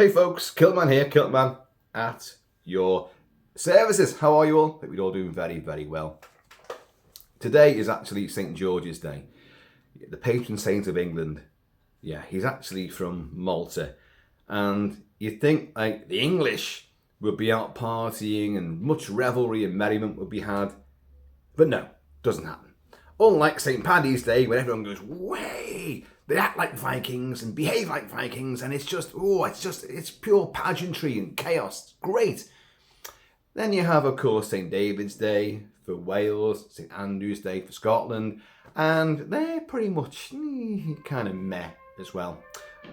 Hey folks, Kilt-Man here, Kilt-Man at your services. How are you all? Hope you're all doing very, very well. Today is actually St. George's Day, the patron saint of England. Yeah, he's actually from Malta. And you'd think like the English would be out partying and much revelry and merriment would be had. But no, doesn't happen. Unlike St. Paddy's Day, when everyone goes, way, they act like Vikings and behave like Vikings, and it's pure pageantry and chaos. It's great. Then you have, of course, St. David's Day for Wales, St. Andrew's Day for Scotland, and they're pretty much kind of meh as well.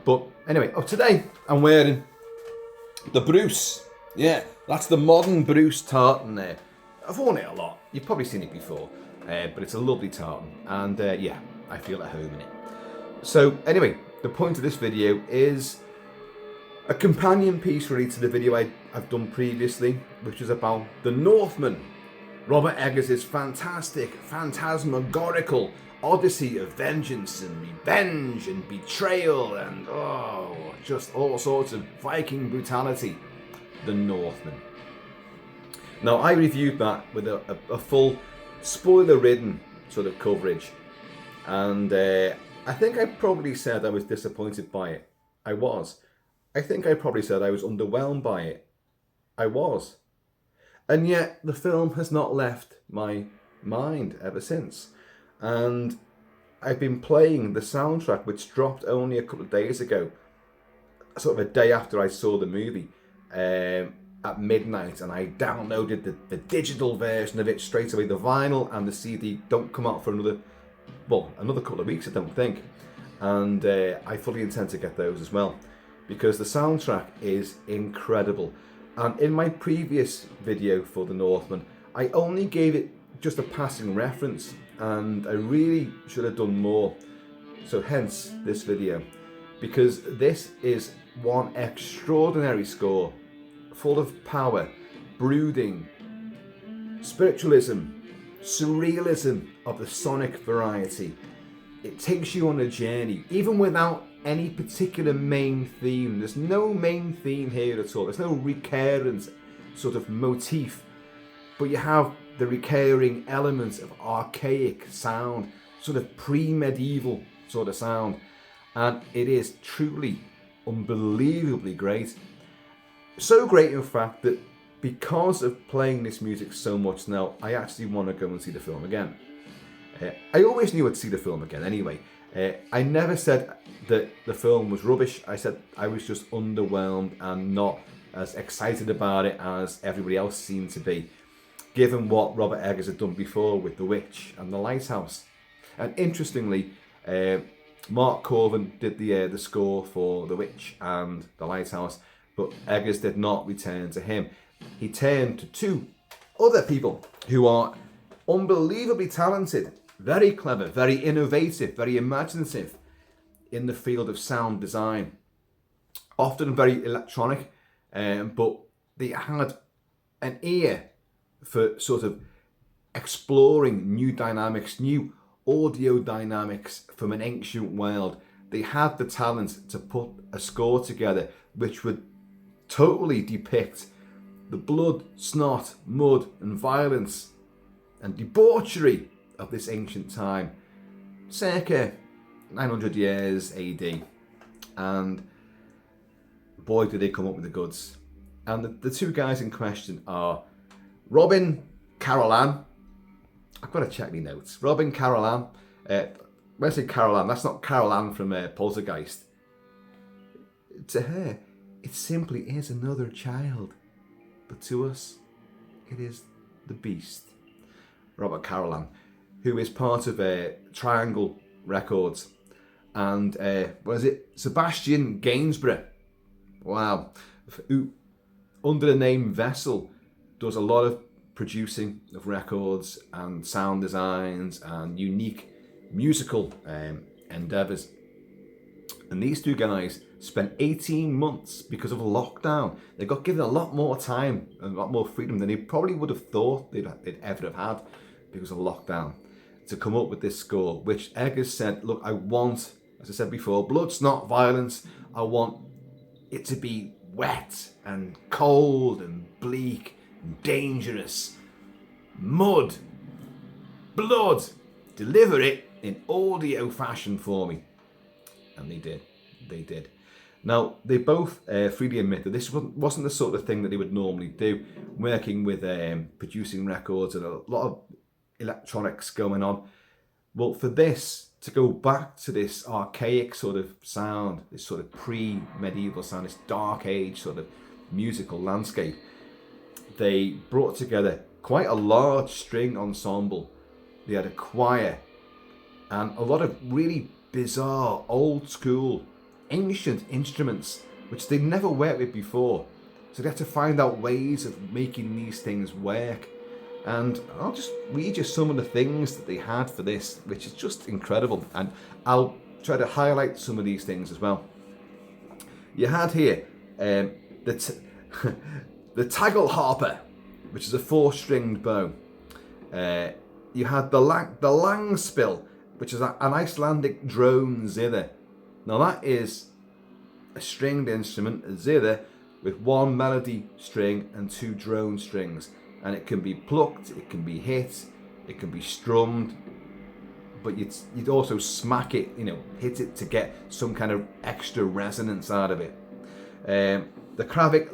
But anyway, today I'm wearing the Bruce. Yeah, that's the modern Bruce tartan there. I've worn it a lot. You've probably seen it before. But it's a lovely tartan, and yeah, I feel at home in it. So anyway, the point of this video is a companion piece really to the video I've done previously, which is about the Northman, Robert Eggers' fantastic, phantasmagorical odyssey of vengeance and revenge and betrayal and just all sorts of Viking brutality, the Northman. Now I reviewed that with a full spoiler-ridden sort of coverage, and I think I probably said I was disappointed by it. I was. I think I probably said I was underwhelmed by it. I was. And yet the film has not left my mind ever since. And I've been playing the soundtrack, which dropped only a couple of days ago, sort of a day after I saw the movie, at midnight, and I downloaded the digital version of it straight away. The vinyl and the CD don't come out for another couple of weeks, I don't think. And I fully intend to get those as well, because the soundtrack is incredible. And in my previous video for the Northman, I only gave it just a passing reference, and I really should have done more. So hence this video, because this is one extraordinary score, full of power, brooding, spiritualism, surrealism of the sonic variety. It takes you on a journey, even without any particular main theme. There's no main theme here at all. There's no recurrent sort of motif, but you have the recurring elements of archaic sound, sort of pre-medieval sort of sound, and it is truly unbelievably great. So great, in fact, that because of playing this music so much now, I actually want to go and see the film again. I always knew I'd see the film again anyway. I never said that the film was rubbish. I said I was just underwhelmed and not as excited about it as everybody else seemed to be, given what Robert Eggers had done before with The Witch and The Lighthouse. And interestingly, Mark Corvin did the score for The Witch and The Lighthouse, but Eggers did not return to him. He turned to two other people who are unbelievably talented, very clever, very innovative, very imaginative in the field of sound design. Often very electronic, but they had an ear for sort of exploring new dynamics, new audio dynamics from an ancient world. They had the talent to put a score together which would totally depict the blood, snot, mud and violence and debauchery of this ancient time, circa 900 years AD. And boy, did they come up with the goods. And the two guys in question are Robin Carolan. I've got to check my notes. Robin Carolan. When I say Carolan, that's not Carolan from Poltergeist. To her, it simply is another child. But to us, it is the beast. Robert Carolan, who is part of Triangle Records. And Sebastian Gainsborough. Wow. Who, under the name Vessel, does a lot of producing of records and sound designs and unique musical endeavours. And these two guys spent 18 months because of lockdown. They got given a lot more time and a lot more freedom than they probably would have thought they'd ever have had because of lockdown, to come up with this score, which Eggers said, look, I want, as I said before, blood, snot, violence. I want it to be wet and cold and bleak and dangerous. Mud, blood, deliver it in audio fashion for me. And they did. Now, they both freely admit that this wasn't the sort of thing that they would normally do, working with producing records and a lot of electronics going on. Well, for this to go back to this archaic sort of sound, this sort of pre-medieval sound, this dark age sort of musical landscape, they brought together quite a large string ensemble. They had a choir and a lot of really bizarre, old school, ancient instruments which they'd never worked with before. So they had to find out ways of making these things work. And I'll just read you some of the things that they had for this, which is just incredible. And I'll try to highlight some of these things as well. You had here the taggle harper, which is a 4-stringed bow. You had the langspill, which is an Icelandic drone zither. Now that is a stringed instrument, a zither, with 1 melody string and 2 drone strings. And it can be plucked, it can be hit, it can be strummed, but you'd also smack it, hit it to get some kind of extra resonance out of it. The Kravic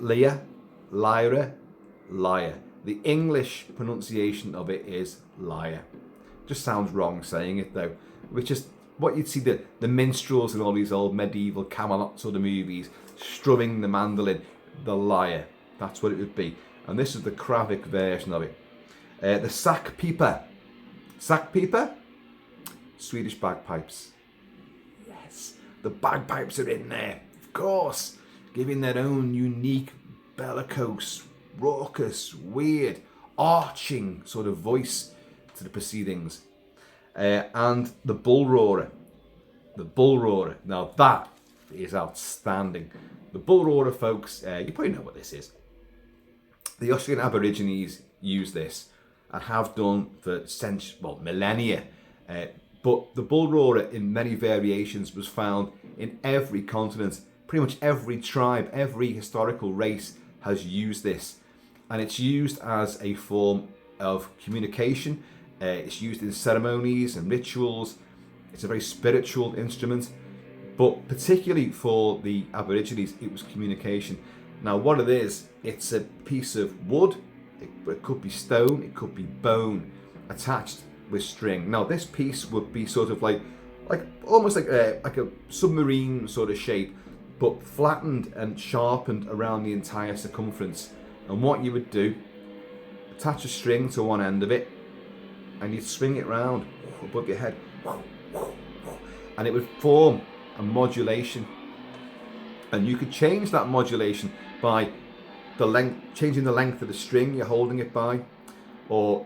lyre. The English pronunciation of it is lyre. Just sounds wrong saying it though, which is what you'd see the minstrels in all these old medieval Camelot sort of movies, strumming the mandolin, the lyre. That's what it would be. And this is the Kravic version of it. The sackpipa. Sackpipa? Swedish bagpipes. Yes, the bagpipes are in there, of course, giving their own unique, bellicose, raucous, weird, arching sort of voice to the proceedings. And the bull roarer. The bull roarer. Now that is outstanding. The bull roarer, folks, you probably know what this is. The Australian Aborigines use this and have done for millennia. But the bull roarer in many variations was found in every continent. Pretty much every tribe, every historical race has used this. And it's used as a form of communication. It's used in ceremonies and rituals. It's a very spiritual instrument. But particularly for the Aborigines, it was communication. Now what it is, it's a piece of wood, it could be stone, it could be bone, attached with string. Now this piece would be sort of like almost like a submarine sort of shape, but flattened and sharpened around the entire circumference. And what you would do, attach a string to one end of it, and you'd swing it round above your head, and it would form a modulation. And you could change that modulation by changing the length of the string you're holding it by, or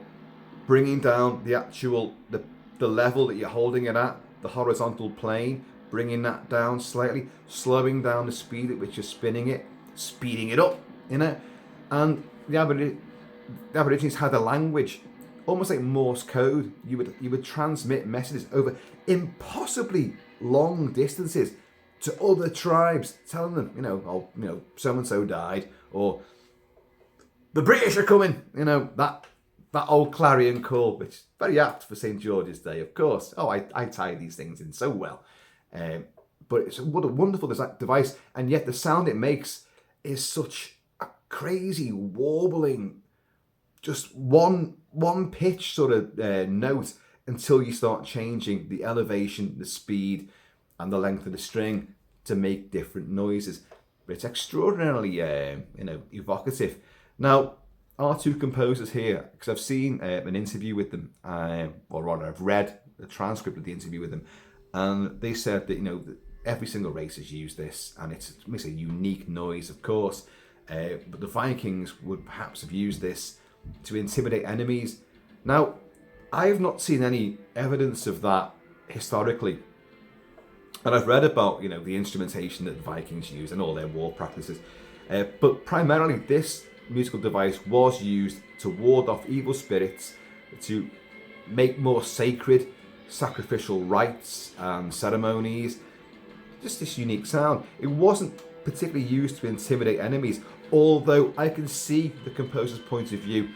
bringing down the level that you're holding it at, the horizontal plane, bringing that down slightly, slowing down the speed at which you're spinning it, speeding it up, And the Aborigines had a language, almost like Morse code. You would transmit messages over impossibly long distances to other tribes, telling them, so and so died, or the British are coming. That old clarion call, which is very apt for St. George's Day, of course. Oh, I tie these things in so well. But it's what a wonderful device, and yet the sound it makes is such a crazy warbling, just one pitch sort of note, until you start changing the elevation, the speed, and the length of the string to make different noises. But it's extraordinarily, evocative. Now, our two composers here, because I've seen an interview with them, or rather, I've read the transcript of the interview with them, and they said that that every single race has used this, and it makes a unique noise, of course. But the Vikings would perhaps have used this to intimidate enemies. Now, I have not seen any evidence of that historically. And I've read about, the instrumentation that the Vikings used and all their war practices. But primarily this musical device was used to ward off evil spirits, to make more sacred sacrificial rites and ceremonies. Just this unique sound. It wasn't particularly used to intimidate enemies. Although I can see the composer's point of view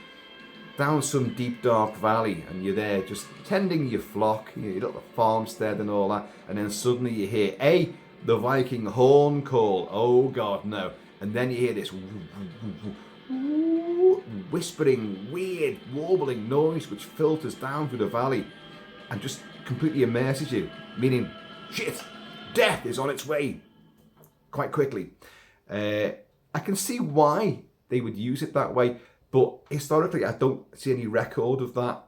down some deep dark valley, and you're there just tending your flock, you got the farmstead and all that, and then suddenly you hear the Viking horn call. Oh god, no. And then you hear this whispering, weird, warbling noise which filters down through the valley and just completely immerses you, meaning, shit, death is on its way quite quickly. I can see why they would use it that way, but historically I don't see any record of that.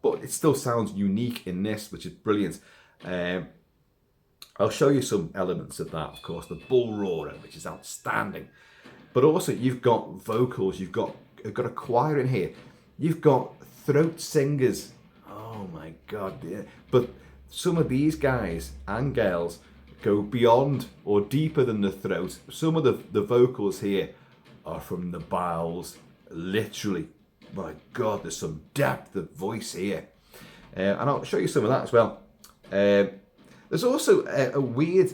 But it still sounds unique in this, which is brilliant. I'll show you some elements of that, of course. The bull roarer, which is outstanding. But also you've got vocals, you've got a choir in here. You've got throat singers. Oh my God. Yeah. But some of these guys and girls go beyond or deeper than the throat. Some of the vocals here are from the bowels, literally. My God, there's some depth of voice here. And I'll show you some of that as well. There's also a weird,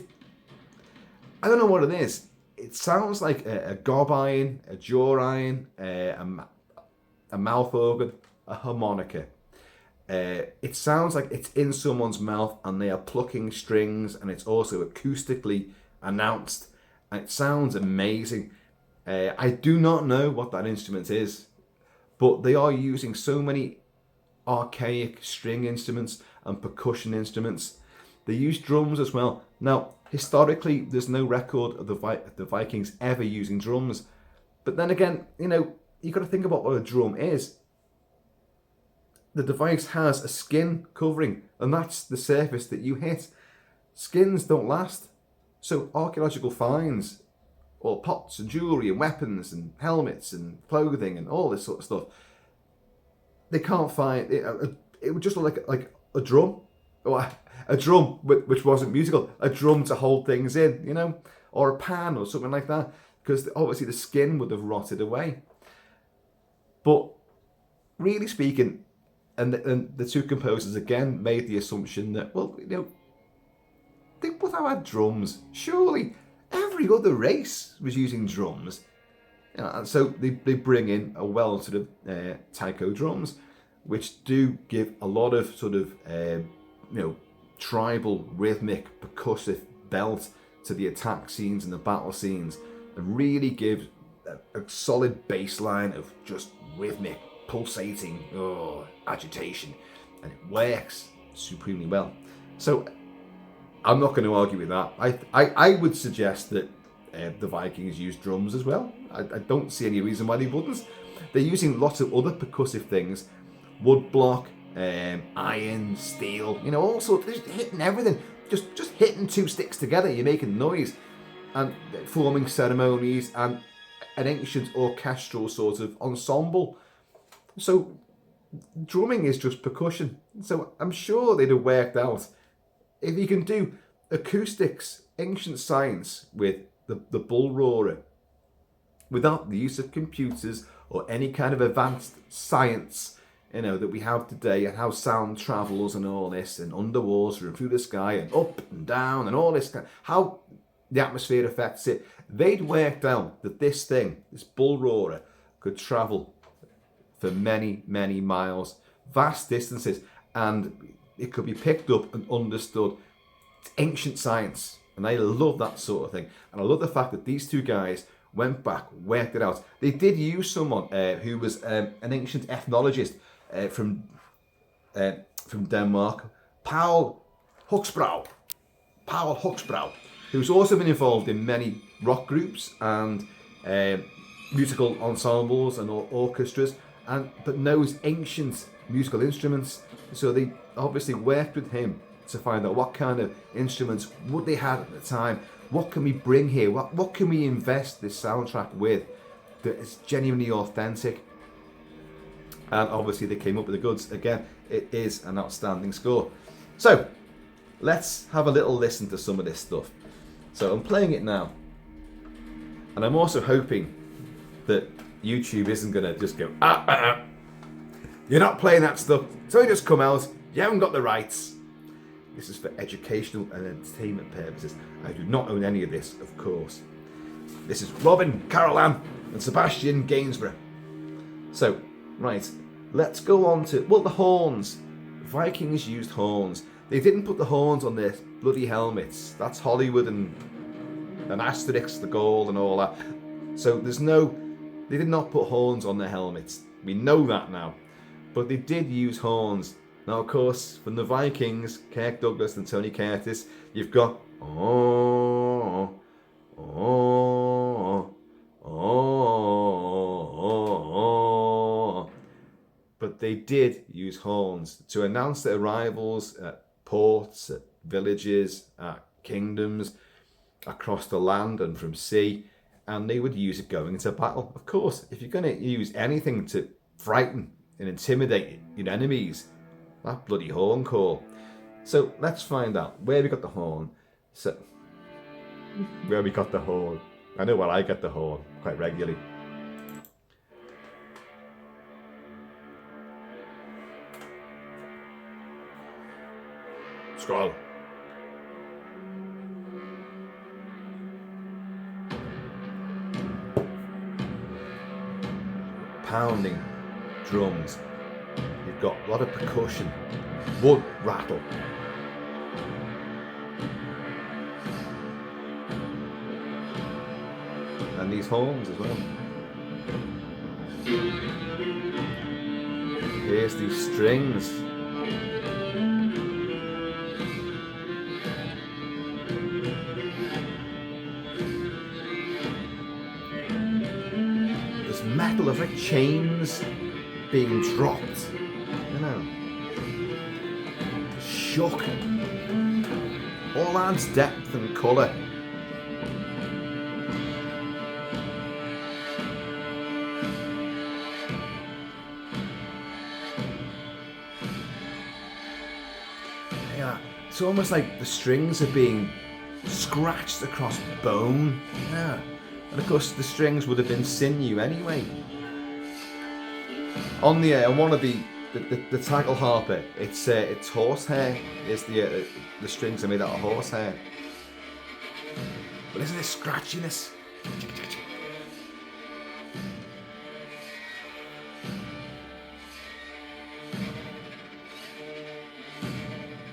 I don't know what it is. It sounds like a gob iron, a jaw iron, a mouth organ, a harmonica. It sounds like it's in someone's mouth and they are plucking strings, and it's also acoustically announced. And it sounds amazing. I do not know what that instrument is, but they are using so many archaic string instruments and percussion instruments. They use drums as well. Now, historically, there's no record of the Vikings ever using drums. But then again, you've got to think about what a drum is. The device has a skin covering, and that's the surface that you hit. Skins don't last. So archaeological finds, or pots and jewellery and weapons and helmets and clothing and all this sort of stuff, they can't find it. It would just look like a drum, or a drum which wasn't musical, a drum to hold things in, or a pan or something like that, because obviously the skin would have rotted away. But really speaking, and the two composers again made the assumption that, well, they would have had drums. Surely every other race was using drums. And so they bring in a well sort of taiko drums, which do give a lot of sort of tribal, rhythmic, percussive belt to the attack scenes and the battle scenes, and really give a solid bass line of just rhythmic, pulsating agitation, and it works supremely well. So I'm not going to argue with that. I would suggest that the Vikings use drums as well. I don't see any reason why they wouldn't. They're using lots of other percussive things, wood block, iron, steel, all sorts, just hitting everything. Just hitting two sticks together, you're making noise, and forming ceremonies and an ancient orchestral sort of ensemble. So drumming is just percussion. So I'm sure they'd have worked out, if you can do acoustics, ancient science with the bull roarer, without the use of computers or any kind of advanced science, that we have today, and how sound travels and all this, and underwater and through the sky and up and down and all this, how the atmosphere affects it, they'd worked out that this bull roarer, could travel for many, many miles, vast distances, and it could be picked up and understood. It's ancient science, and I love that sort of thing. And I love the fact that these two guys went back, worked it out. They did use someone who was an ancient ethnologist from Denmark, Paul Huxbrow, who's also been involved in many rock groups and musical ensembles and orchestras, but knows ancient musical instruments. So they obviously worked with him to find out what kind of instruments would they have at the time. What can we bring here? What can we invest this soundtrack with that is genuinely authentic? And obviously they came up with the goods. Again, it is an outstanding score. So let's have a little listen to some of this stuff. So I'm playing it now, and I'm also hoping that YouTube isn't going to just go, you're not playing that stuff, it's only just come out, you haven't got the rights. This is for educational and entertainment purposes. I do not own any of this, of course. This is Robin, Carolan, and Sebastian, Gainsborough. So, right, let's go on to, well, the horns. Vikings used horns. They didn't put the horns on their bloody helmets. That's Hollywood and Asterix, the gold and all that. So they did not put horns on their helmets. We know that now. But they did use horns. Now, of course, from the Vikings, Kirk Douglas and Tony Curtis, you've got but they did use horns to announce their arrivals at ports, at villages, at kingdoms, across the land and from sea, and they would use it going into battle. Of course, if you're going to use anything to frighten and intimidate your enemies, that bloody horn call. So let's find out where we got the horn. So, where we got the horn. I know where I get the horn quite regularly. Scroll. Pounding drums. You've got a lot of percussion. Wood rattle. And these horns as well. Here's these strings. There's metal, there's like chains being dropped, you know. Shook. All adds depth and colour. Yeah, it's almost like the strings are being scratched across bone. Yeah. And of course the strings would have been sinew anyway. On one of the tackle harper, it's horsehair. It's the strings are made out of horsehair. But isn't it scratchiness?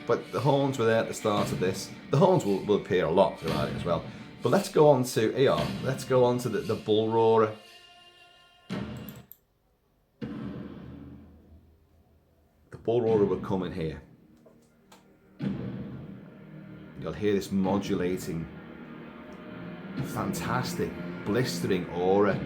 But the horns were there at the start of this. The horns will appear a lot throughout it as well. But let's go on to Let's go on to the bull roarer. The bull roarer will come in here. You'll hear this modulating, fantastic, blistering aura.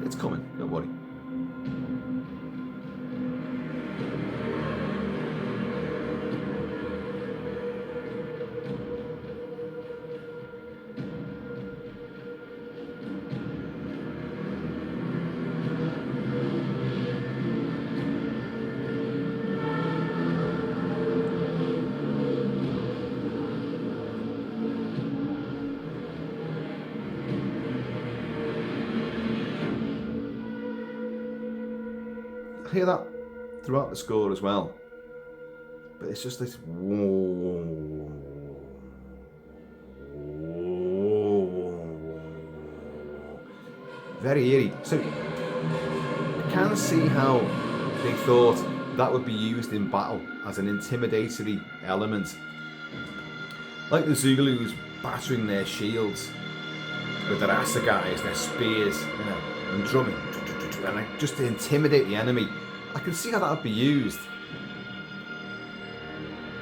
It's coming, don't worry. Hear that throughout the score as well, but it's just this whoa, very eerie. So you can see how they thought that would be used in battle as an intimidatory element, like the Zulus battering their shields with their assegais, their spears, you know, and drumming, and like, just to intimidate the enemy. I can see how that would be used.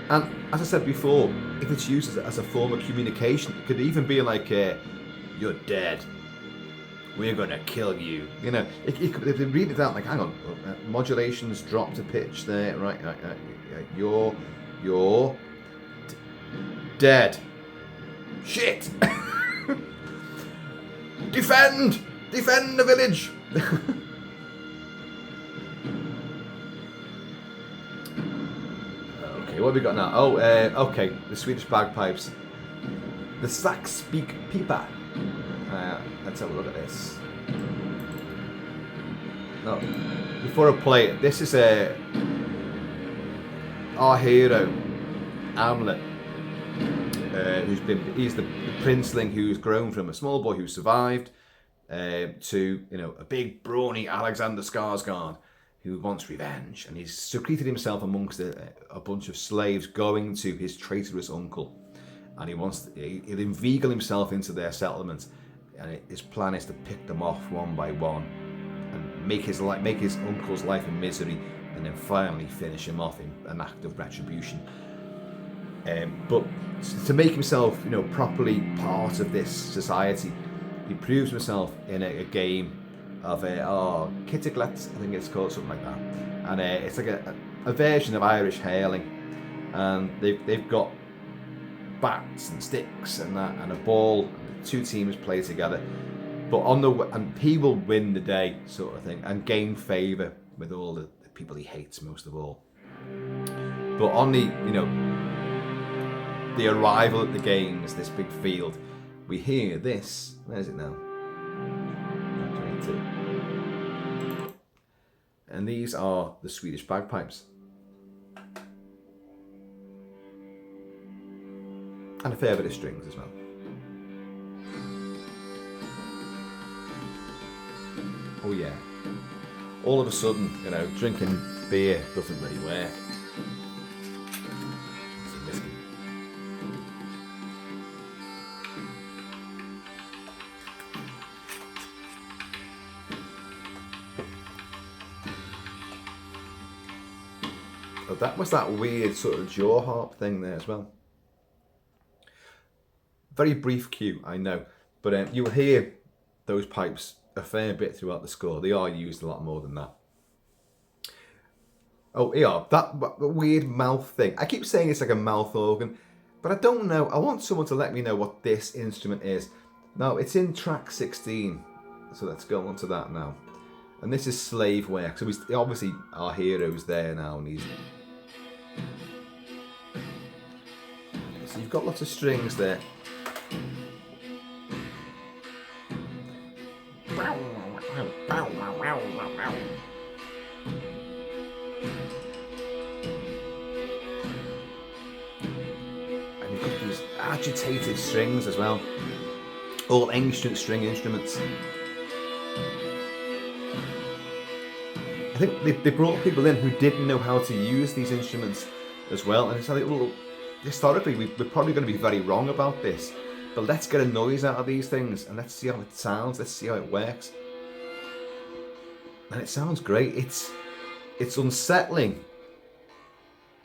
And as I said before, if it's used as a form of communication, it could even be like, you're dead. We're gonna kill you. You know, if they read it out, like, hang on, modulations drop to pitch there, right? You're dead. Shit. Defend the village. Okay, what have we got now? Oh, okay, the Swedish bagpipes. The sax speak pipa. Let's have a look at this. No, before I play it, this is our hero, Hamlet, he's the princeling who's grown from a small boy who survived to, you know, a big brawny Alexander Skarsgård who wants revenge, and he's secreted himself amongst a bunch of slaves going to his traitorous uncle, and he'll inveigle himself into their settlement, and his plan is to pick them off one by one and make his uncle's life a misery, and then finally finish him off in an act of retribution. But to make himself, you know, properly part of this society, he proves himself in a game of Kittiglet, I think it's called, something like that. And it's like a version of Irish hurling, and they've got bats and sticks and that, and a ball. And the two teams play together, but and he will win the day, sort of thing, and gain favour with all the people he hates most of all. But on the arrival at the games, this big field, we hear this. Where is it now? 22. And these are the Swedish bagpipes. And a fair bit of strings as well. Oh yeah. All of a sudden, you know, drinking beer doesn't really work. Some whiskey. But that was that weird sort of jaw harp thing there as well. Very brief cue, I know, but you'll hear those pipes a fair bit throughout the score. They are used a lot more than that. Oh, yeah, that weird mouth thing. I keep saying it's like a mouth organ, but I don't know. I want someone to let me know what this instrument is. Now, it's in track 16, so let's go on to that now. And this is slave work. So obviously our hero's there now, and so you've got lots of strings there. And you've got these agitated strings as well. All ancient string instruments. I think they brought people in who didn't know how to use these instruments as well. And it's like, well, historically, we're probably going to be very wrong about this. But let's get a noise out of these things and let's see how it sounds. Let's see how it works. And it sounds great. It's unsettling.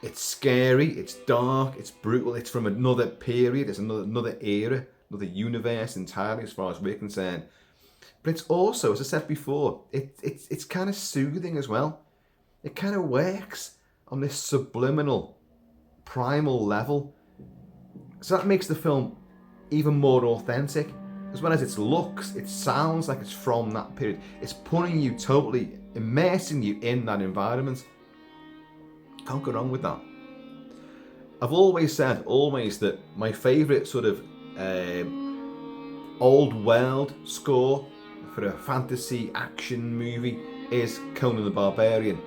It's scary. It's dark. It's brutal. It's from another period. It's another era, another universe entirely, as far as we're concerned. But it's also, as I said before, it's kind of soothing as well. It kind of works on this subliminal, primal level. So that makes the film even more authentic. As well as its looks, it sounds like it's from that period. It's putting you totally, immersing you in that environment. Can't go wrong with that. I've always said, that my favourite sort of old world score for a fantasy action movie is Conan the Barbarian.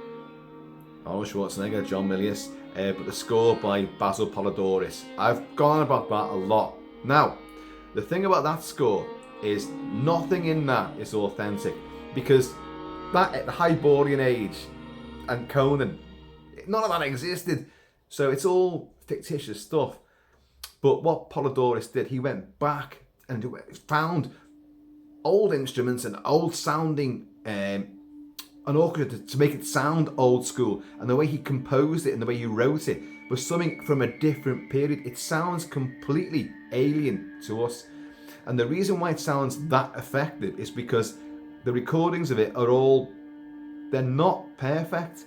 Arnold Schwarzenegger, John Milius, but the score by Basil Polidoris. I've gone about that a lot. Now, the thing about that score is nothing in that is authentic, because that at the Hyborian age and Conan, none of that existed. So it's all fictitious stuff. But what Polidoris did, he went back and found old instruments and old sounding an orchestra to make it sound old school, and the way he composed it and the way he wrote it was something from a different period. It sounds completely alien to us, and the reason why it sounds that effective is because the recordings of it they're not perfect.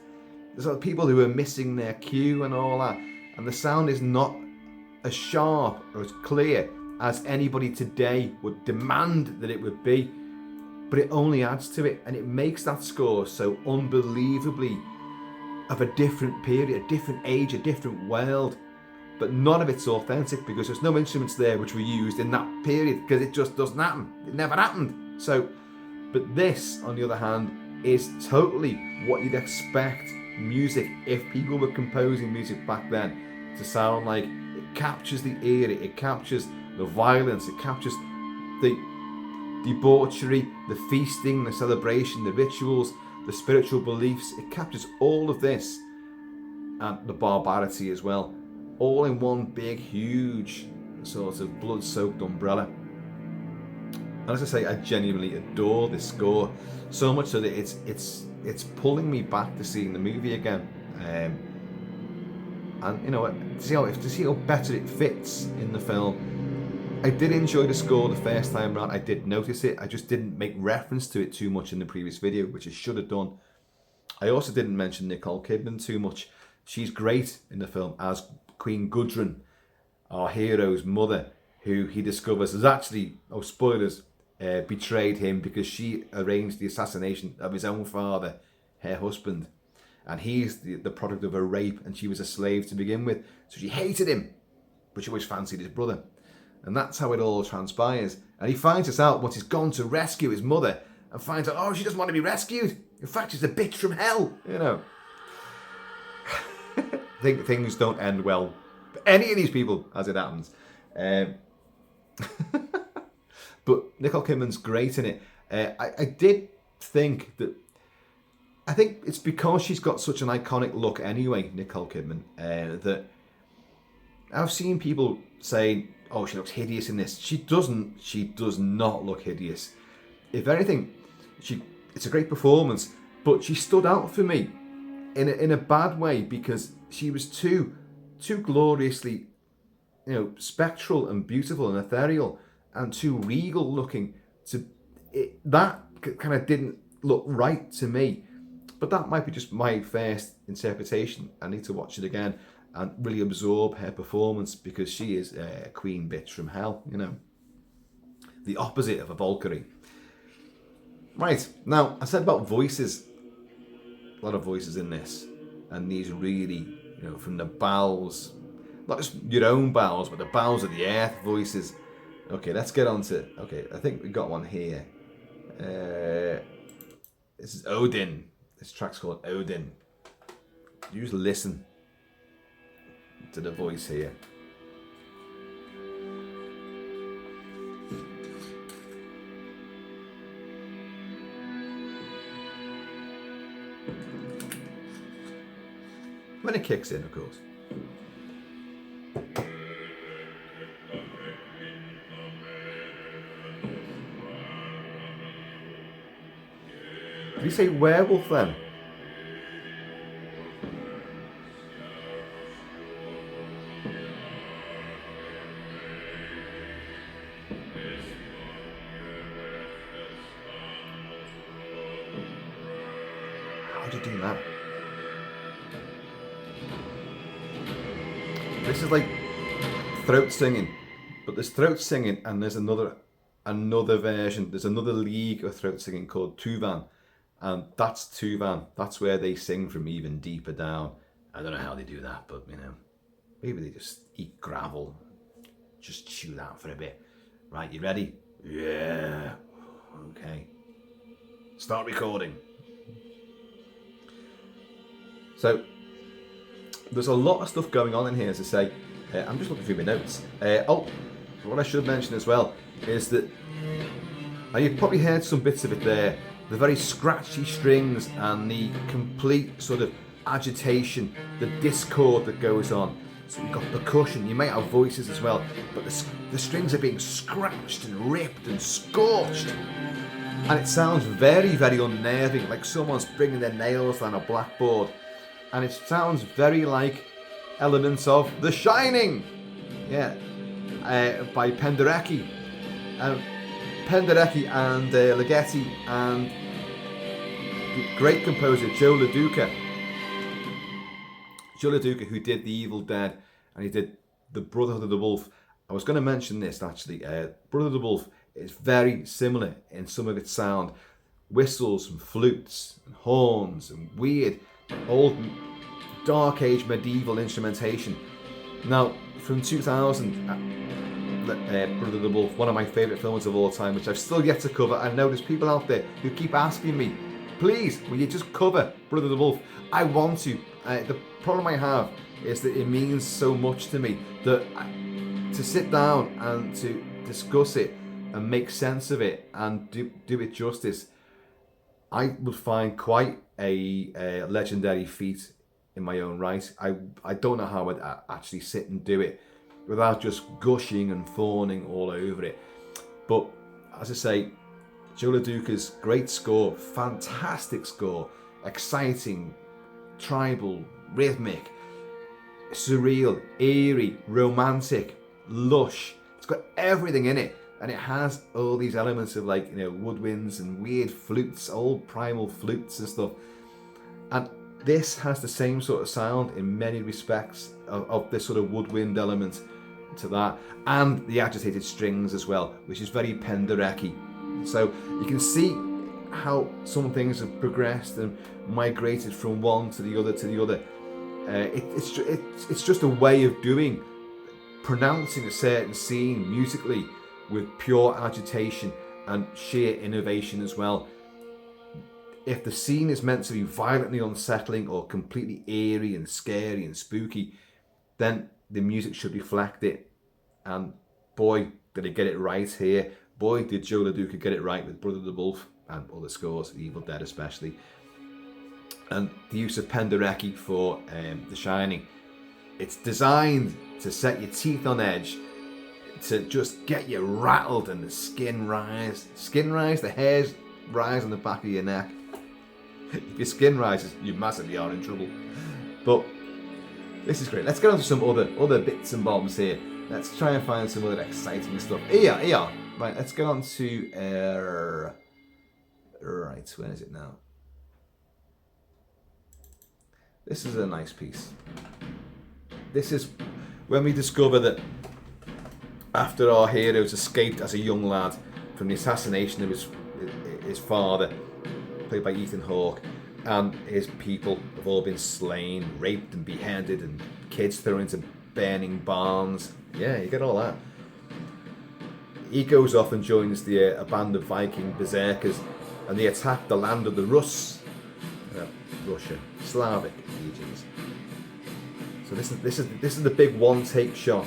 There's other people who are missing their cue and all that, and the sound is not as sharp or as clear as anybody today would demand that it would be, but it only adds to it, and it makes that score so unbelievably of a different period, a different age, a different world. but none of it's authentic because there's no instruments there which were used in that period, because it just doesn't happen. It never happened. So, but this, on the other hand, is totally what you'd expect music, if people were composing music back then, to sound like. It captures the era, it captures the violence, it captures the debauchery, the feasting, the celebration, the rituals, the spiritual beliefs. It captures all of this, and the barbarity as well, all in one big, huge sort of blood-soaked umbrella. And as I say, I genuinely adore this score, so much so that it's pulling me back to seeing the movie again. And you know, to see how better it fits in the film. I did enjoy the score the first time around. I did notice it. I just didn't make reference to it too much in the previous video, which I should have done. I also didn't mention Nicole Kidman too much. She's great in the film as Queen Gudrun, our hero's mother, who he discovers has actually, oh spoilers, betrayed him because she arranged the assassination of his own father, her husband. And he's the product of a rape, and she was a slave to begin with. So she hated him, but she always fancied his brother. And that's how it all transpires. And he finds this out once he's gone to rescue his mother, and finds out, oh, she doesn't want to be rescued. In fact, she's a bitch from hell, you know. I think things don't end well for any of these people as it happens. But Nicole Kidman's great in it. I did think that, I think it's because she's got such an iconic look anyway, Nicole Kidman, that I've seen people say, oh, she looks hideous in this. She doesn't. She does not look hideous. If anything, it's a great performance, but she stood out for me in a bad way because she was too gloriously, you know, spectral and beautiful and ethereal and too regal looking. That kind of didn't look right to me. But that might be just my first interpretation. I need to watch it again and really absorb her performance, because she is a queen bitch from hell, you know. The opposite of a Valkyrie. Right, now, I said about voices. A lot of voices in this. And these really, you know, from the bowels, not just your own bowels, but the bowels of the earth voices. Okay, let's get on to, okay, I think we got one here. This is Odin. This track's called Odin. You just listen to the voice here. When it kicks in, of course. Did you say werewolf then? How do you do that? This is like throat singing, but there's throat singing and there's another version. There's another league of throat singing called Tuvan, and that's Tuvan. That's where they sing from even deeper down. I don't know how they do that, but you know, maybe they just eat gravel, just chew that for a bit. Right, you ready? Yeah. Okay. Start recording. So there's a lot of stuff going on in here, as I say. I'm just looking through my notes. What I should mention as well is that you've probably heard some bits of it there. The very scratchy strings and the complete sort of agitation, the discord that goes on. So you've got percussion, you may have voices as well, but the strings are being scratched and ripped and scorched. And it sounds very, very unnerving, like someone's bringing their nails down a blackboard. And it sounds very like elements of The Shining, yeah, by Penderecki. Penderecki and Ligeti and the great composer Joe LaDuca. Joe LaDuca, who did The Evil Dead, and he did The Brotherhood of the Wolf. I was going to mention this actually. Brotherhood of the Wolf is very similar in some of its sound. Whistles and flutes and horns and weird old dark age medieval instrumentation. Now, from 2000, Brother the Wolf, one of my favourite films of all time, which I've still yet to cover. I know there's people out there who keep asking me, please, will you just cover Brother the Wolf? I want to. The problem I have is that it means so much to me that to sit down and to discuss it and make sense of it and do it justice, I would find quite a legendary feat in my own right. I don't know how I'd actually sit and do it without just gushing and fawning all over it. But as I say, Joe LaDuca's great score, fantastic score, exciting, tribal, rhythmic, surreal, eerie, romantic, lush. It's got everything in it, and it has all these elements of, like, you know, woodwinds and weird flutes, old primal flutes and stuff. And this has the same sort of sound in many respects of this sort of woodwind element to that, and the agitated strings as well, which is very Penderecki. So you can see how some things have progressed and migrated from one to the other to the other. It's just a way of pronouncing a certain scene musically with pure agitation and sheer innovation as well. If the scene is meant to be violently unsettling or completely eerie and scary and spooky, then the music should reflect it. And boy, did it get it right here. Boy, did Joe LaDuca get it right with Brother the Wolf and other scores, Evil Dead especially. And the use of Penderecki for The Shining. It's designed to set your teeth on edge, to just get you rattled and the skin rise. Skin rise, the hairs rise on the back of your neck. If your skin rises, you massively are in trouble. But this is great. Let's get on to some other bits and bobs here. Let's try and find some other exciting stuff. Here. Right, let's get on to... right, where is it now? This is a nice piece. This is when we discover that after our heroes escaped as a young lad from the assassination of his father, played by Ethan Hawke, and his people have all been slain, raped and beheaded, and kids thrown into burning barns. Yeah, you get all that. He goes off and joins a band of Viking berserkers, and they attack the land of the Rus, Russia, Slavic regions. So this is the big one-take shot.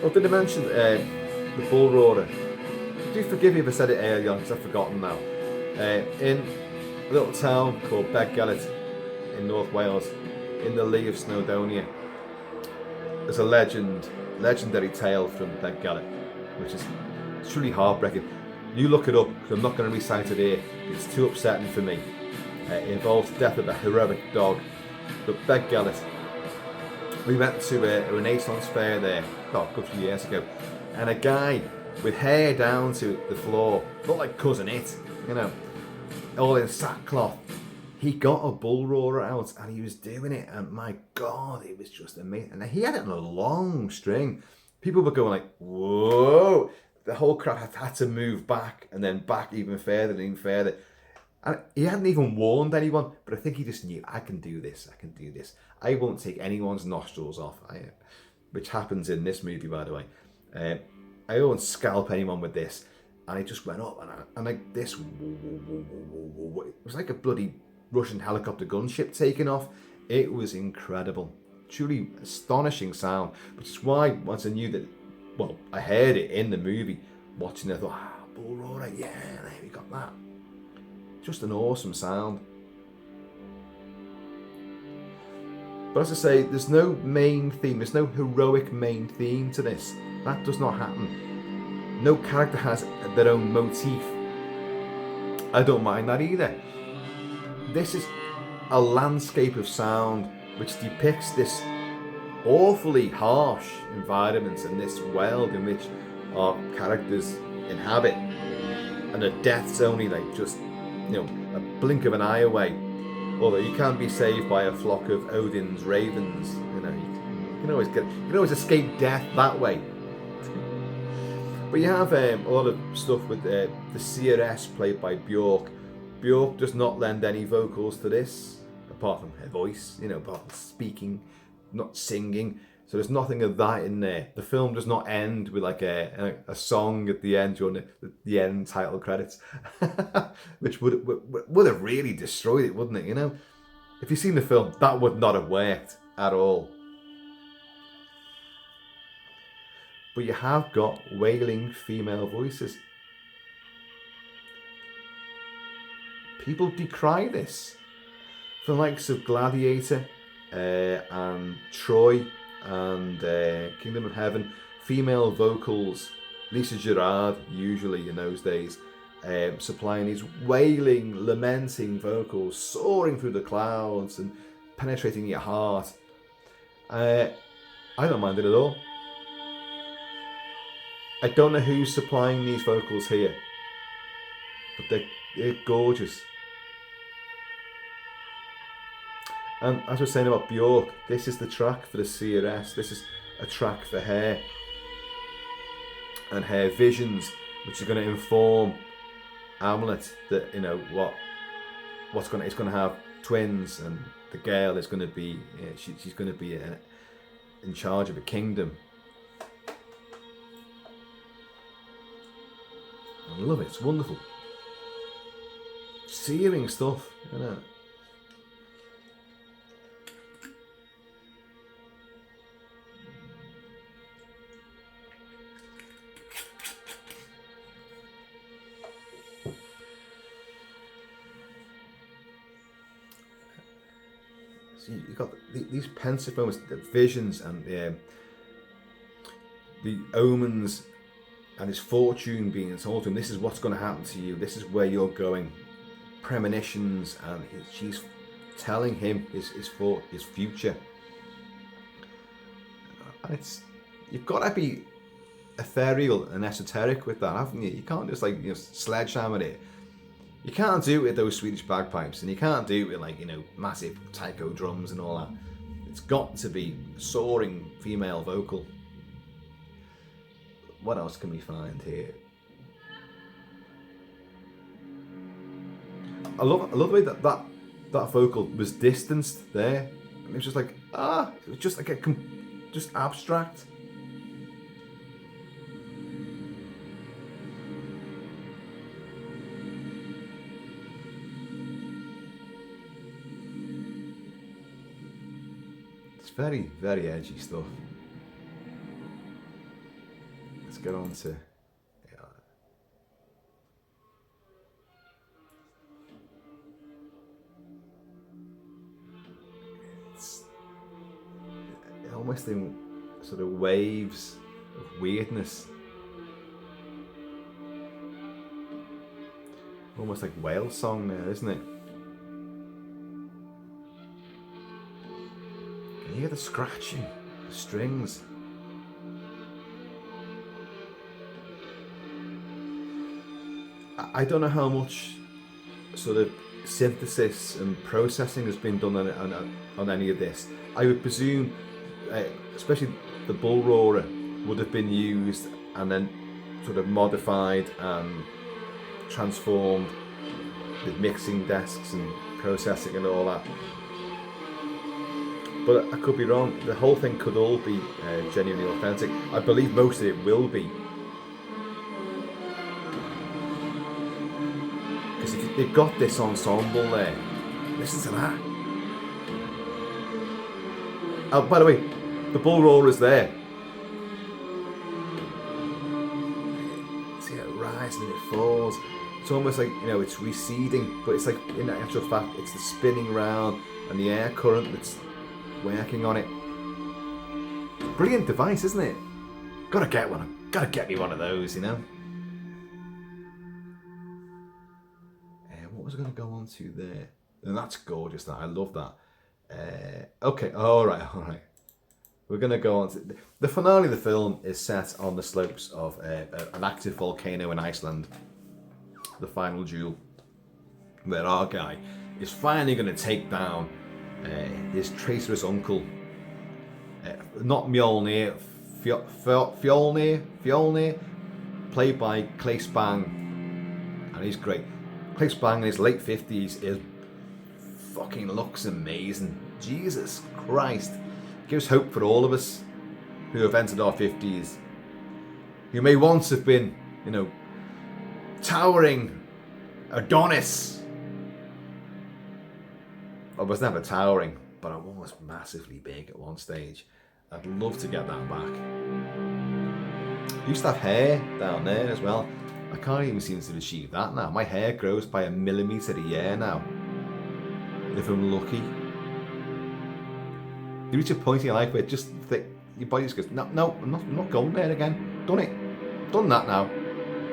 Oh, did I mention the bull roarer? Do forgive me if I said it earlier on, because I've forgotten now. In a little town called Beddgelert in North Wales, in the Lee of Snowdonia, there's a legendary tale from Beddgelert, which is truly heartbreaking. You look it up, because I'm not going to recite it here. It's too upsetting for me. It involves the death of a heroic dog. But Beddgelert, we went to a Renaissance fair there, a good few years ago, and a guy with hair down to the floor, looked like Cousin It, you know, all in sackcloth. He got a bull roarer out and he was doing it, and my God, it was just amazing. And he had it on a long string. People were going like, whoa! The whole crowd had to move back and then back even further and even further. And he hadn't even warned anyone, but I think he just knew, I can do this. I won't take anyone's nostrils off, which happens in this movie, by the way. I won't scalp anyone with this. And it just went up, and like this, it was like a bloody Russian helicopter gunship taking off. It was incredible. Truly astonishing sound, which is why once I knew that, well, I heard it in the movie, watching it, I thought, bull roarer, yeah, there we got that. Just an awesome sound. But as I say, there's no main theme, there's no heroic main theme to this. That does not happen. No character has their own motif. I don't mind that either. This is a landscape of sound which depicts this awfully harsh environment and this world in which our characters inhabit. And the death's only like just, a blink of an eye away. Although you can be saved by a flock of Odin's ravens, you can always escape death that way. But you have a lot of stuff with the CRS played by Björk. Björk does not lend any vocals to this, apart from her voice, apart from speaking, not singing. So there's nothing of that in there. The film does not end with like a song at the end during the end title credits, which would have really destroyed it, wouldn't it? If you've seen the film, that would not have worked at all. But you have got wailing female voices. People decry this. The likes of Gladiator and Troy and Kingdom of Heaven, female vocals, Lisa Gerrard usually in those days, supplying these wailing, lamenting vocals, soaring through the clouds and penetrating your heart. I don't mind it at all. I don't know who's supplying these vocals here, but they're gorgeous. And as I was saying about Björk, this is the track for the CRS. This is a track for her and her visions, which are going to inform Hamlet that it's going to have twins, and the girl is going to be she's going to be in charge of a kingdom. I love it. It's wonderful, searing stuff. You've got these pensive moments, the visions and the omens and his fortune being told to him. This is what's going to happen to you. This is where you're going. Premonitions, and she's telling him his future. And you've got to be ethereal and esoteric with that, haven't you? You can't just sledgehammer it. You can't do it with those Swedish bagpipes, and you can't do it with massive taiko drums and all that. It's got to be soaring female vocal. What else can we find here? I love the way that vocal was distanced there. It was just like it was just like just abstract. Very, very edgy stuff. Let's get on to it's almost in sort of waves of weirdness, almost like whale song there, isn't it? You hear the scratching, the strings. I don't know how much sort of synthesis and processing has been done on any of this. I would presume, especially the bull roarer, would have been used and then sort of modified and transformed with mixing desks and processing and all that. But I could be wrong. The whole thing could all be genuinely authentic. I believe most of it will be. Because if they've got this ensemble there, listen to that. Oh, by the way, the bull roar is there. See it rising and it falls. It's almost like, it's receding, but it's like, in actual fact, it's the spinning round and the air current that's working on it. Brilliant device, isn't it? Gotta get me one of those, What was I going to go on to there? And that's gorgeous. That I love that. Okay, all right. We're going to go on to the finale of the film. Is set on the slopes of an active volcano in Iceland. The final duel, where our guy is finally going to take down his traitorous uncle, not Mjolnir, Fjolnir, played by Claes Bang, and he's great. Claes Bang in his late 50s is fucking looks amazing. Jesus Christ. Gives hope for all of us who have entered our 50s, who may once have been, you know, towering Adonis. I was never towering, but I was massively big at one stage. I'd love to get that back. I used to have hair down there as well. I can't even seem to achieve that now. My hair grows by 1 millimetre a year now, if I'm lucky. You reach a point in your life where just think, your body just goes, no, I'm not going there again. Done it. Done that now.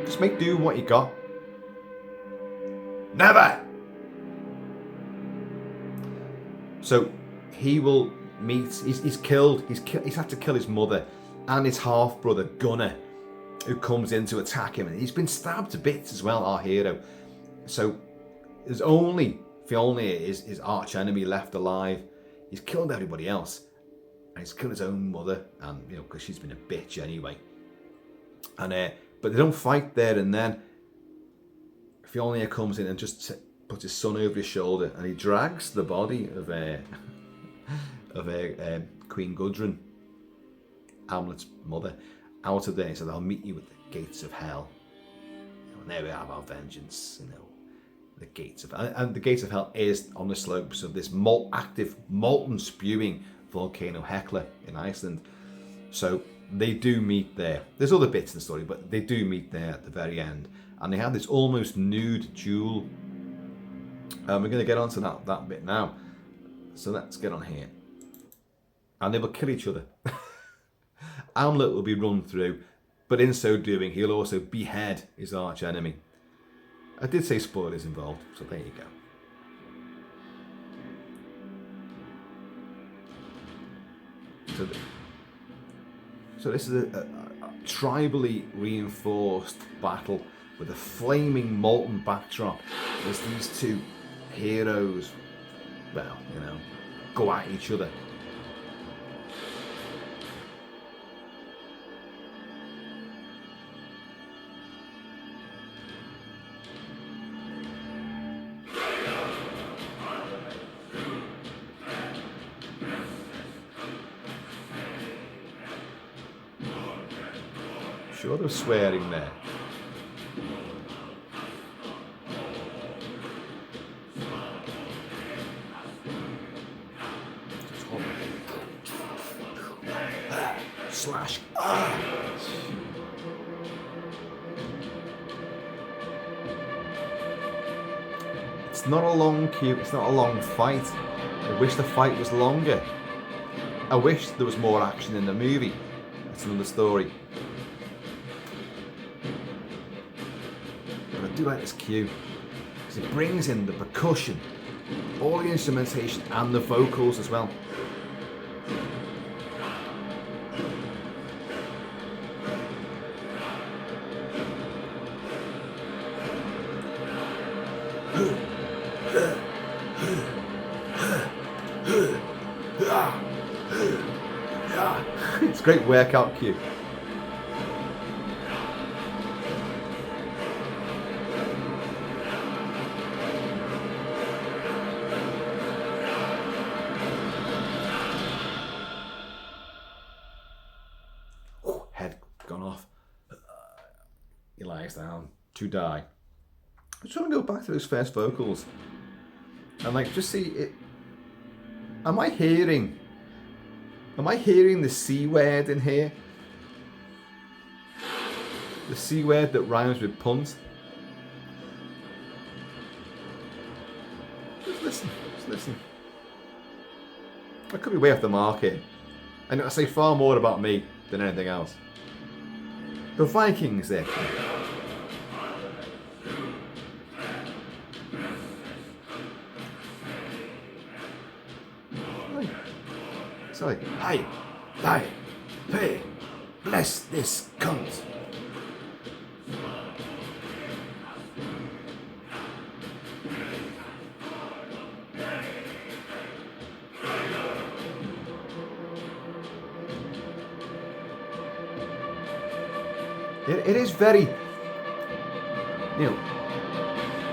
Just make do with what you got. Never! So he will meet, he's had to kill his mother and his half-brother Gunnar, who comes in to attack him. And he's been stabbed to bits as well, our hero. So there's only Fjolnir is his arch enemy left alive. He's killed everybody else. And he's killed his own mother, and you know, because she's been a bitch anyway. And but they don't fight there and then. Fjolnir comes in and just puts his son over his shoulder, and he drags the body of Queen Gudrun, Hamlet's mother, out of there. He said, "I'll meet you at the gates of hell." And there we have our vengeance, you know. The gates of and the gates of hell is on the slopes of this active molten spewing volcano Hekla in Iceland. So they do meet there. There's other bits in the story, but they do meet there at the very end, and they have this almost nude duel. We're going to get onto that bit now. So let's get on here, and they will kill each other. Hamlet will be run through, but in so doing, he'll also behead his arch enemy. I did say spoilers involved, so there you go. So this is a tribally reinforced battle with a flaming molten backdrop as these two heroes, well, you know, go at each other. Sure, there's swearing there. Slash. It's not a long queue. It's not a long fight. I wish the fight was longer. I wish there was more action in the movie. That's another story. But I do like this cue because it brings in the percussion, all the instrumentation, and the vocals as well. It's a great workout cue. Oh, head gone off. He lies down to die. I'm just trying to go back to those first vocals and like just see it. Am I hearing the C word in here? The C word that rhymes with punt? Just listen, just listen. I could be way off the mark here. And I say far more about me than anything else. The Vikings there. Sorry. Hi, lie, pay, bless this cunt. It is very, you know,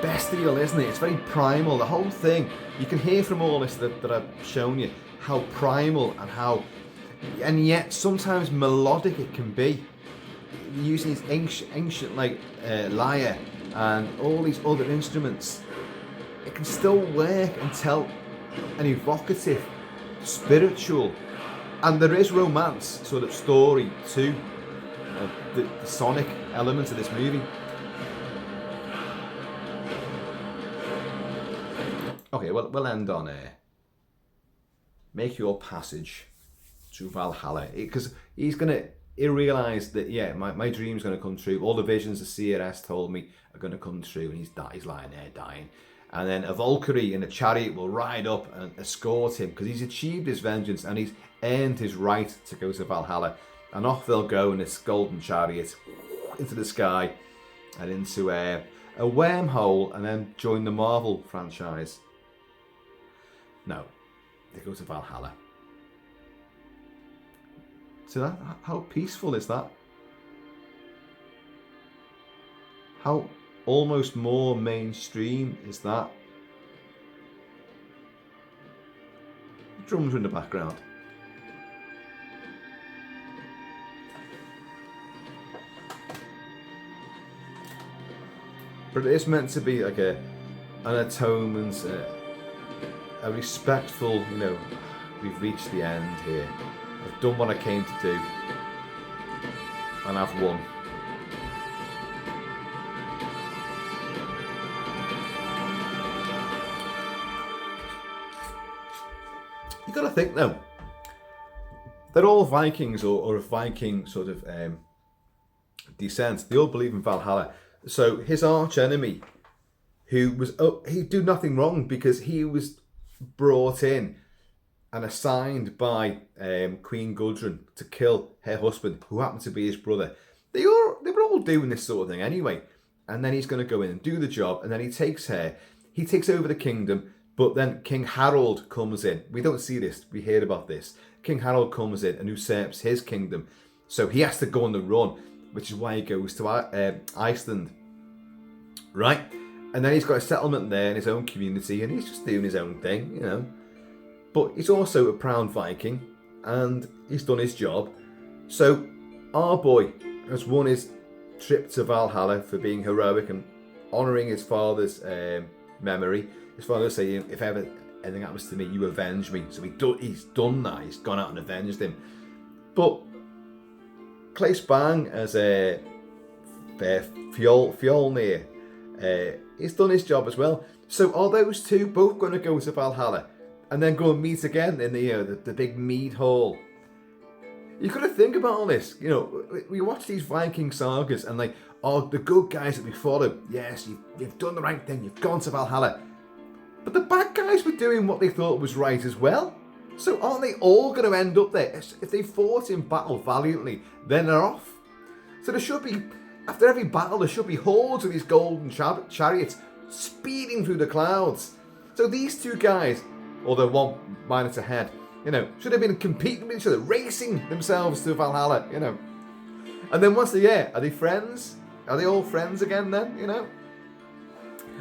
bestial, isn't it? It's very primal. The whole thing, you can hear from all this that I've shown you how primal and yet sometimes melodic it can be. Using these ancient like lyre and all these other instruments, it can still work and tell an evocative, spiritual, and there is romance sort of story to the sonic elements of this movie. Okay, well, we'll end on make your passage to Valhalla, because he realised that, yeah, my dream's going to come true. All the visions the CRS told me are going to come true, and he's lying there dying. And then a Valkyrie in a chariot will ride up and escort him, because he's achieved his vengeance and he's earned his right to go to Valhalla. And off they'll go in this golden chariot into the sky and into a wormhole, and then join the Marvel franchise. No, they go to Valhalla. So how peaceful is that? How almost more mainstream is that? The drums are in the background. But it is meant to be like an atonement, a respectful, you know, we've reached the end here. I've done what I came to do, and I've won. You got to think though, they're all Vikings or a Viking sort of descent. They all believe in Valhalla. So his arch enemy, he'd do nothing wrong because he was brought in and assigned by Queen Gudrun to kill her husband, who happened to be his brother. They were all doing this sort of thing anyway. And then he's going to go in and do the job, and then he takes over the kingdom. But then King Harold comes in. We don't see this, we hear about this. King Harold comes in and usurps his kingdom. So he has to go on the run, which is why he goes to Iceland. Right? And then he's got a settlement there in his own community, and he's just doing his own thing, you know. But he's also a proud Viking, and he's done his job. So our boy has won his trip to Valhalla for being heroic and honouring his father's memory. His father saying, if ever anything happens to me, you avenge me. So he's done that. He's gone out and avenged him. But Claes Bang as a Fjolnir, he's done his job as well. So are those two both going to go to Valhalla and then go and meet again in the big mead hall? You've got to think about all this. You know, we watch these Viking sagas and like, oh, the good guys that we follow, yes, you've done the right thing, you've gone to Valhalla. But the bad guys were doing what they thought was right as well. So aren't they all going to end up there? If they fought in battle valiantly, then they're off. So there should be, after every battle, there should be hordes of these golden chariots speeding through the clouds. So these two guys, although one minus ahead, you know, should have been competing with each other, racing themselves to Valhalla, you know. And then once they're there, are they friends? Are they all friends again then, you know?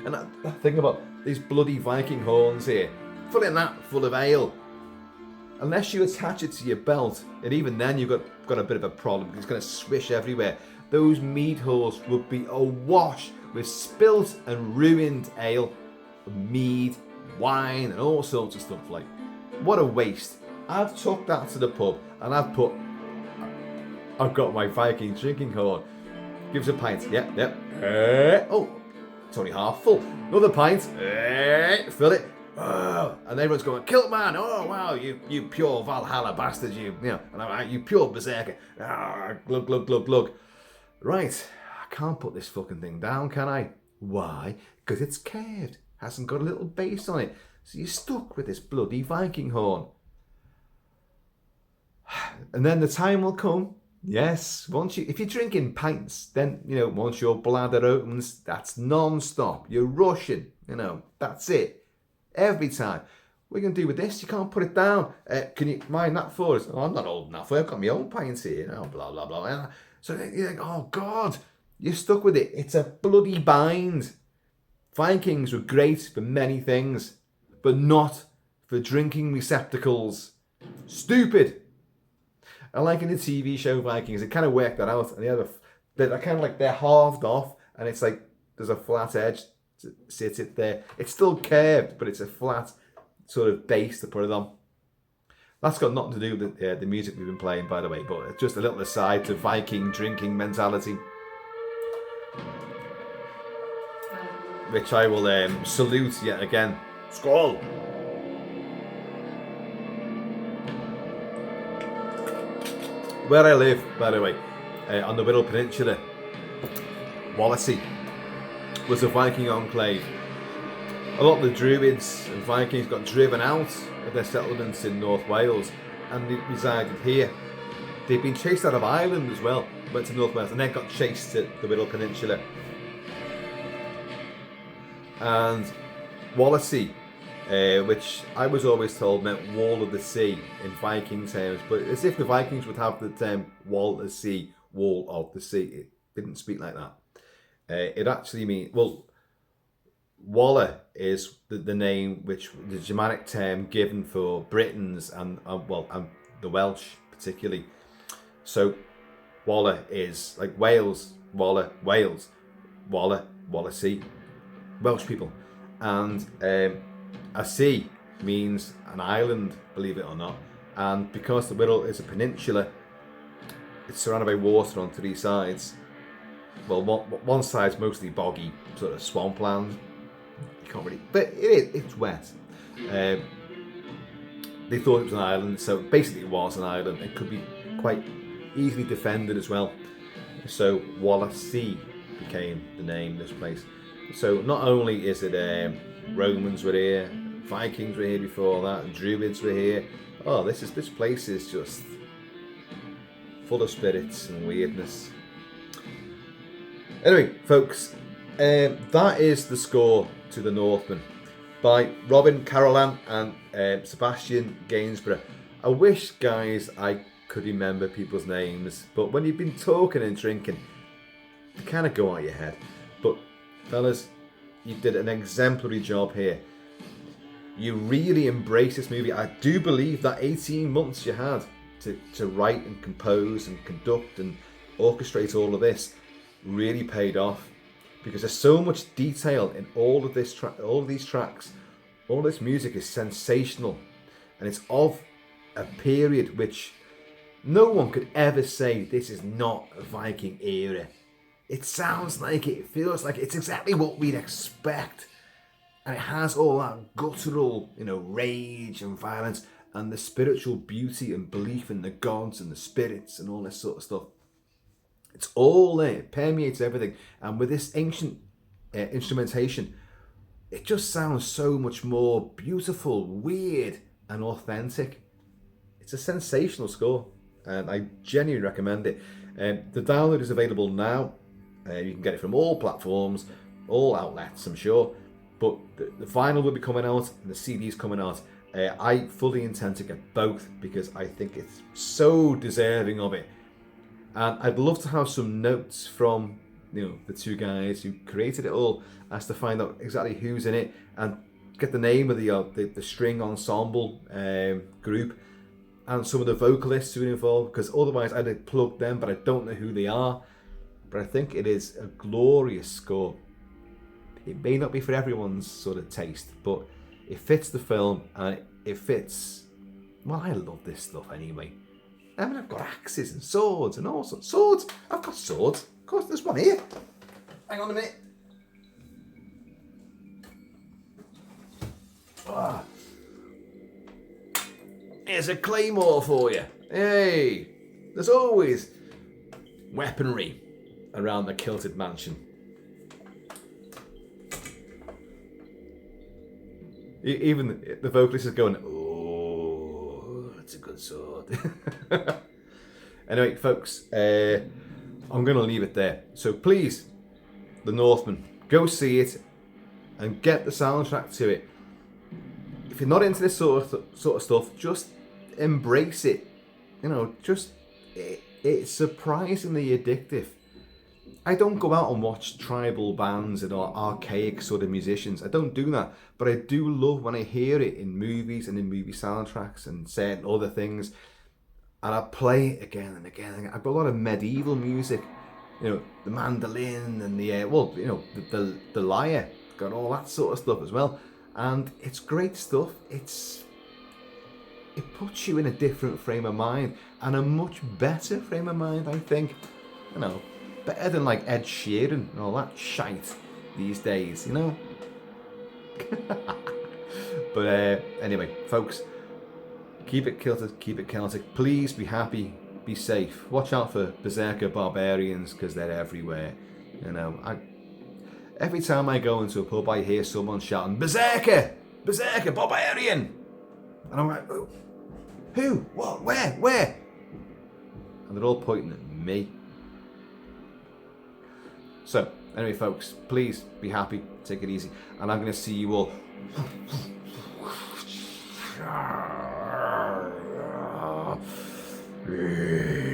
And that thing about these bloody Viking horns here, full of ale. Unless you attach it to your belt, and even then you've got a bit of a problem. It's going to swish everywhere. Those mead halls would be awash with spilt and ruined ale, mead, wine, and all sorts of stuff. Like, what a waste. I've took that to the pub, and I've got my Viking drinking horn. Gives a pint. Yep. Oh, it's only half full. Another pint. Fill it. Oh, and everyone's going, Kilt-Man, oh wow, you pure Valhalla bastard, you know, and I'm like, you pure berserker. Glug, glug, glug, glug. Right, I can't put this fucking thing down, can I? Why? Because it's curved, hasn't got a little base on it, so you're stuck with this bloody Viking horn. And then the time will come, yes, if you're drinking pints, then, you know, once your bladder opens, that's non-stop, you're rushing, you know, that's it. Every time. What are you going to do with this? You can't put it down. Can you mind that for us? Oh, I'm not old enough. I've got my own pints here. Oh, blah, blah, blah. So you're like, oh God, you're stuck with it. It's a bloody bind. Vikings were great for many things, but not for drinking receptacles. Stupid. And like in the TV show Vikings, it kind of worked that out. And they're kind of like they're halved off, and it's like there's a flat edge to sit it there. It's still curved, but it's a flat sort of base to put it on. That's got nothing to do with the music we've been playing, by the way, but it's just a little aside to Viking drinking mentality, which I will salute yet again. Skål! Where I live, by the way, on the Whittle Peninsula, Wallasey was a Viking enclave. A lot of the Druids and Vikings got driven out of their settlements in North Wales and they resided here. They'd been chased out of Ireland as well, went to North Wales and then got chased to the Whittle Peninsula. And Wallasey, which I was always told meant wall of the sea in Viking terms, but as if the Vikings would have the term wall of the sea, wall of the sea. It didn't speak like that. It actually means, well, Walla is the name which the Germanic term given for Britons and the Welsh particularly. So Walla is like Wales, Walla, Wales, Walla, Wallasey, Welsh people, and a sea means an island, believe it or not. And because the Whittle is a peninsula, it's surrounded by water on three sides. Well, one side's mostly boggy, sort of swampland. You can't really, but it's wet. They thought it was an island, so basically it was an island. It could be quite easily defended as well. So Wallasey became the name of this place. So not only is it Romans were here, Vikings were here before that, Druids were here. Oh, this place is just full of spirits and weirdness. Anyway, folks, that is the score to the Northman by Robin Carolan and Sebastian Gainsborough. I wish, guys, I could remember people's names, but when you've been talking and drinking, they kind of go out your head. But fellas, you did an exemplary job here. You really embraced this movie. I do believe that 18 months you had to write and compose and conduct and orchestrate all of this really paid off, because there's so much detail in all of these tracks. All this music is sensational, and it's of a period which no one could ever say this is not a Viking era. It sounds like it feels like it's exactly what we'd expect, and it has all that guttural, rage and violence, and the spiritual beauty and belief in the gods and the spirits and all this sort of stuff. It's all there, it permeates everything. And with this ancient instrumentation, it just sounds so much more beautiful, weird, and authentic. It's a sensational score, and I genuinely recommend it. The download is available now. You can get it from all platforms, all outlets, I'm sure. But the vinyl will be coming out, and the CD's coming out. I fully intend to get both because I think it's so deserving of it. And I'd love to have some notes from the two guys who created it all, as to find out exactly who's in it and get the name of the string ensemble group and some of the vocalists who are involved, because otherwise I'd have plugged them, but I don't know who they are. But I think it is a glorious score. It may not be for everyone's sort of taste, but it fits the film and it fits. Well, I love this stuff anyway. I mean, I've got axes and swords and all sorts. Swords? I've got swords. Of course, there's one here. Hang on a minute. Ah. Here's a claymore for you. Hey, there's always weaponry around the Kilted Mansion. Even the vocalist is going, oh, that's a good sword. Anyway, folks, I'm going to leave it there. So please, The Northman, go see it and get the soundtrack to it. If you're not into this sort of stuff, just embrace it. it's surprisingly addictive. I don't go out and watch tribal bands and archaic sort of musicians. I don't do that. But I do love when I hear it in movies and in movie soundtracks and certain other things. And I play it again and again and again. I've got a lot of medieval music, the mandolin and the lyre, got all that sort of stuff as well. And it's great stuff. It puts you in a different frame of mind and a much better frame of mind, I think. Better than like Ed Sheeran and all that shite these days, But anyway, folks, keep it kilted, keep it Celtic. Please be happy, be safe. Watch out for berserker barbarians because they're everywhere. Every time I go into a pub, I hear someone shouting, "Berserker! Berserker! Barbarian!" And I'm like, who? What? Where? And they're all pointing at me. So, anyway, folks, please be happy, take it easy, and I'm going to see you all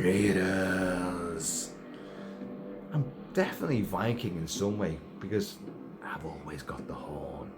leaders. I'm definitely Viking in some way because I've always got the horn.